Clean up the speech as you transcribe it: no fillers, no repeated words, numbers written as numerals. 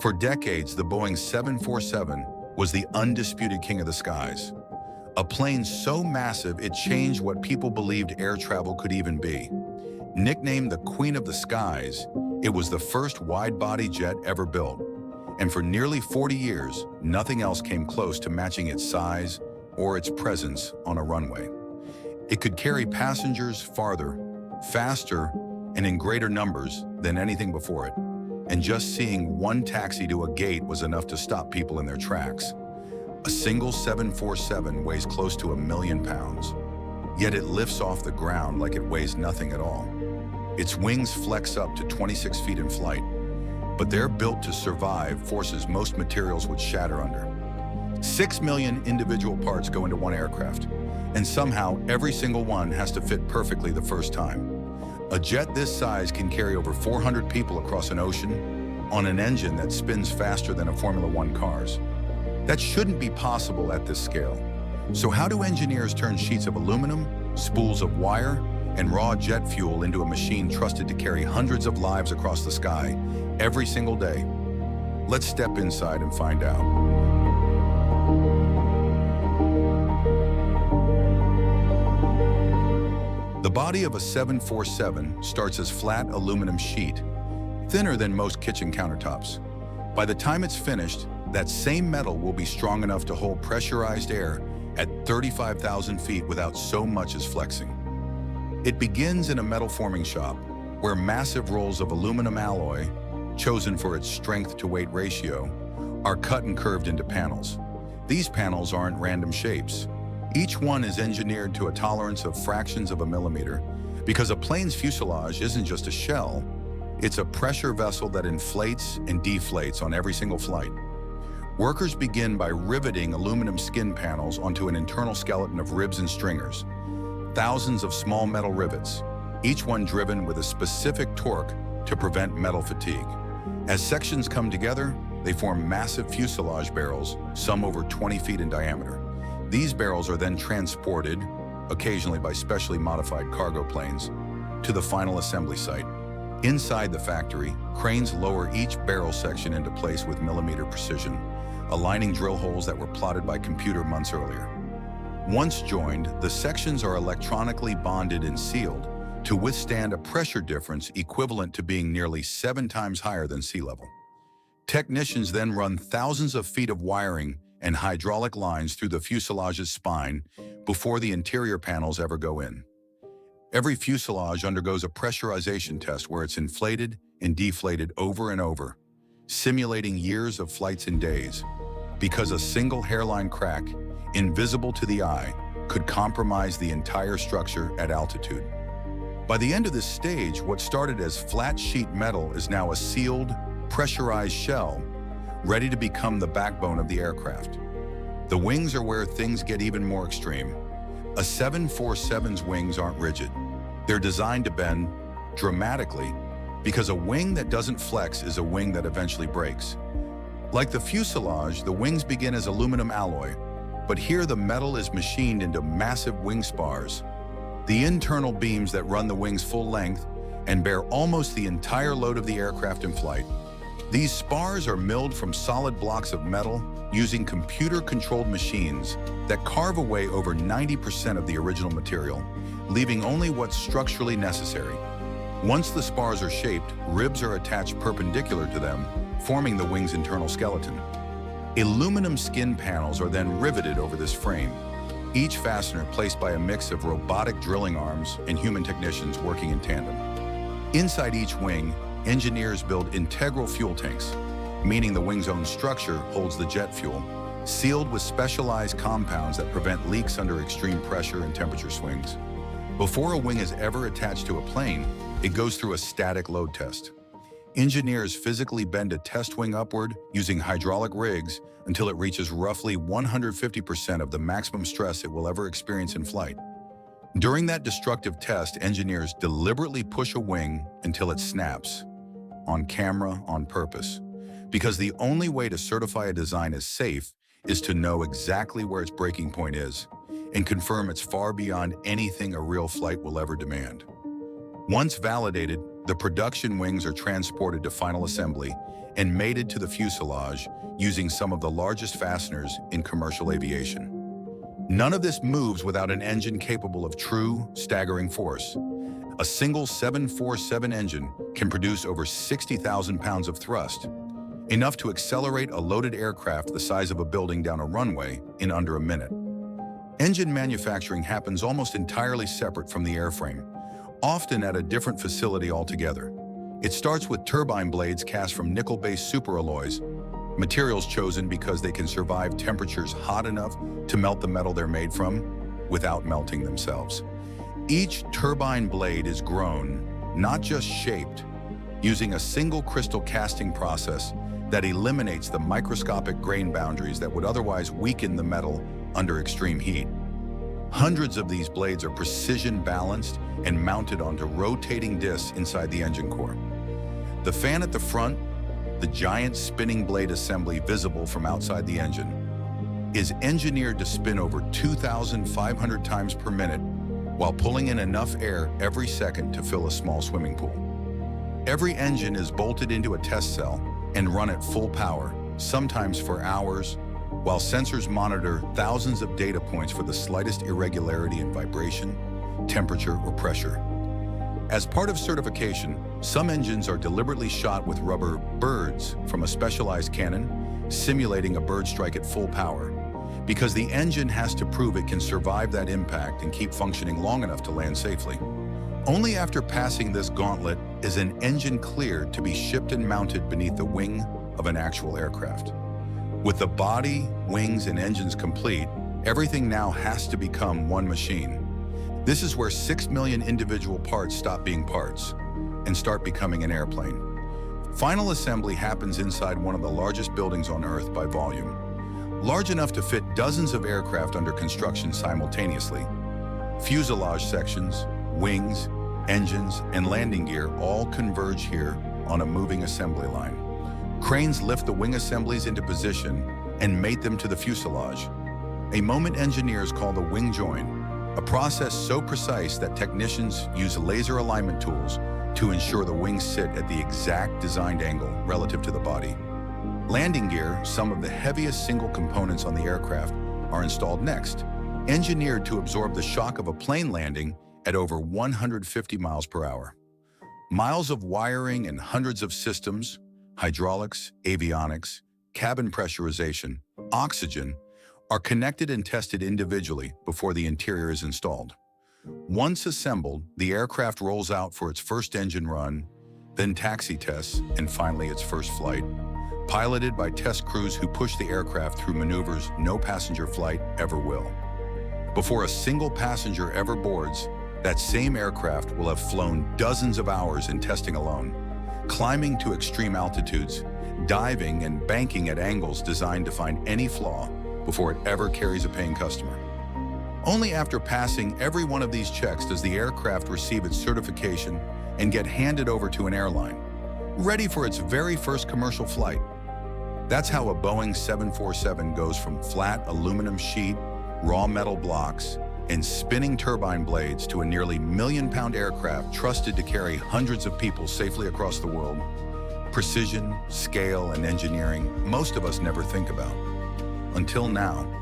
For decades, the Boeing 747 was the undisputed king of the skies. A plane so massive it changed what people believed air travel could even be. Nicknamed the Queen of the Skies, it was the first wide-body jet ever built. And for nearly 40 years, nothing else came close to matching its size or its presence on a runway. It could carry passengers farther, faster, and in greater numbers than anything before it. And just seeing one taxi to a gate was enough to stop people in their tracks. A single 747 weighs close to 1 million pounds, yet it lifts off the ground like it weighs nothing at all. Its wings flex up to 26 feet in flight, but they're built to survive forces most materials would shatter under. 6 million individual parts go into one aircraft, and somehow every single one has to fit perfectly the first time. A jet this size can carry over 400 people across an ocean on an engine that spins faster than a Formula One car's. That shouldn't be possible at this scale. So how do engineers turn sheets of aluminum, spools of wire, and raw jet fuel into a machine trusted to carry hundreds of lives across the sky every single day? Let's step inside and find out. The body of a 747 starts as flat aluminum sheet, thinner than most kitchen countertops. By the time it's finished, that same metal will be strong enough to hold pressurized air at 35,000 feet without so much as flexing. It begins in a metal forming shop, where massive rolls of aluminum alloy, chosen for its strength-to-weight ratio, are cut and curved into panels. These panels aren't random shapes. Each one is engineered to a tolerance of fractions of a millimeter, because a plane's fuselage isn't just a shell, it's a pressure vessel that inflates and deflates on every single flight. Workers begin by riveting aluminum skin panels onto an internal skeleton of ribs and stringers. Thousands of small metal rivets, each one driven with a specific torque to prevent metal fatigue. As sections come together, they form massive fuselage barrels, some over 20 feet in diameter. These barrels are then transported, occasionally by specially modified cargo planes, to the final assembly site. Inside the factory, cranes lower each barrel section into place with millimeter precision, aligning drill holes that were plotted by computer months earlier. Once joined, the sections are electronically bonded and sealed to withstand a pressure difference equivalent to being nearly 7 times higher than sea level. Technicians then run thousands of feet of wiring and hydraulic lines through the fuselage's spine before the interior panels ever go in. Every fuselage undergoes a pressurization test where it's inflated and deflated over and over, simulating years of flights and days, because a single hairline crack, invisible to the eye, could compromise the entire structure at altitude. By the end of this stage, what started as flat sheet metal is now a sealed, pressurized shell, ready to become the backbone of the aircraft. The wings are where things get even more extreme. A 747's wings aren't rigid. They're designed to bend dramatically, because a wing that doesn't flex is a wing that eventually breaks. Like the fuselage, the wings begin as aluminum alloy, but here the metal is machined into massive wing spars, the internal beams that run the wings full length and bear almost the entire load of the aircraft in flight. These spars are milled from solid blocks of metal using computer-controlled machines that carve away over 90% of the original material, leaving only what's structurally necessary. Once the spars are shaped, ribs are attached perpendicular to them, forming the wing's internal skeleton. Aluminum skin panels are then riveted over this frame, each fastener placed by a mix of robotic drilling arms and human technicians working in tandem. Inside each wing, engineers build integral fuel tanks, meaning the wing's own structure holds the jet fuel, sealed with specialized compounds that prevent leaks under extreme pressure and temperature swings. Before a wing is ever attached to a plane, it goes through a static load test. Engineers physically bend a test wing upward using hydraulic rigs until it reaches roughly 150% of the maximum stress it will ever experience in flight. During that destructive test, engineers deliberately push a wing until it snaps, on camera, on purpose, because the only way to certify a design as safe is to know exactly where its breaking point is and confirm it's far beyond anything a real flight will ever demand. Once validated, the production wings are transported to final assembly and mated to the fuselage using some of the largest fasteners in commercial aviation. None of this moves without an engine capable of true, staggering force. A single 747 engine can produce over 60,000 pounds of thrust, enough to accelerate a loaded aircraft the size of a building down a runway in under a minute. Engine manufacturing happens almost entirely separate from the airframe, often at a different facility altogether. It starts with turbine blades cast from nickel-based superalloys, materials chosen because they can survive temperatures hot enough to melt the metal they're made from without melting themselves. Each turbine blade is grown, not just shaped, using a single crystal casting process that eliminates the microscopic grain boundaries that would otherwise weaken the metal under extreme heat. Hundreds of these blades are precision balanced and mounted onto rotating discs inside the engine core. The fan at the front, the giant spinning blade assembly visible from outside the engine, is engineered to spin over 2,500 times per minute while pulling in enough air every second to fill a small swimming pool. Every engine is bolted into a test cell and run at full power, sometimes for hours, while sensors monitor thousands of data points for the slightest irregularity in vibration, temperature, or pressure. As part of certification, some engines are deliberately shot with rubber birds from a specialized cannon, simulating a bird strike at full power, because the engine has to prove it can survive that impact and keep functioning long enough to land safely. Only after passing this gauntlet is an engine cleared to be shipped and mounted beneath the wing of an actual aircraft. With the body, wings, and engines complete, everything now has to become one machine. This is where 6 million individual parts stop being parts and start becoming an airplane. Final assembly happens inside one of the largest buildings on Earth by volume, large enough to fit dozens of aircraft under construction simultaneously. Fuselage sections, wings, engines, and landing gear all converge here on a moving assembly line. Cranes lift the wing assemblies into position and mate them to the fuselage, a moment engineers call the wing join, a process so precise that technicians use laser alignment tools to ensure the wings sit at the exact designed angle relative to the body. Landing gear, some of the heaviest single components on the aircraft, are installed next, engineered to absorb the shock of a plane landing at over 150 miles per hour. Miles of wiring and hundreds of systems, hydraulics, avionics, cabin pressurization, oxygen, are connected and tested individually before the interior is installed. Once assembled, the aircraft rolls out for its first engine run, then taxi tests, and finally its first flight, piloted by test crews who push the aircraft through maneuvers no passenger flight ever will. Before a single passenger ever boards, that same aircraft will have flown dozens of hours in testing alone, climbing to extreme altitudes, diving and banking at angles designed to find any flaw before it ever carries a paying customer. Only after passing every one of these checks does the aircraft receive its certification and get handed over to an airline, ready for its very first commercial flight. That's how a Boeing 747 goes from flat aluminum sheet, raw metal blocks, and spinning turbine blades to a nearly million-pound aircraft trusted to carry hundreds of people safely across the world. Precision, scale, and engineering most of us never think about. Until now.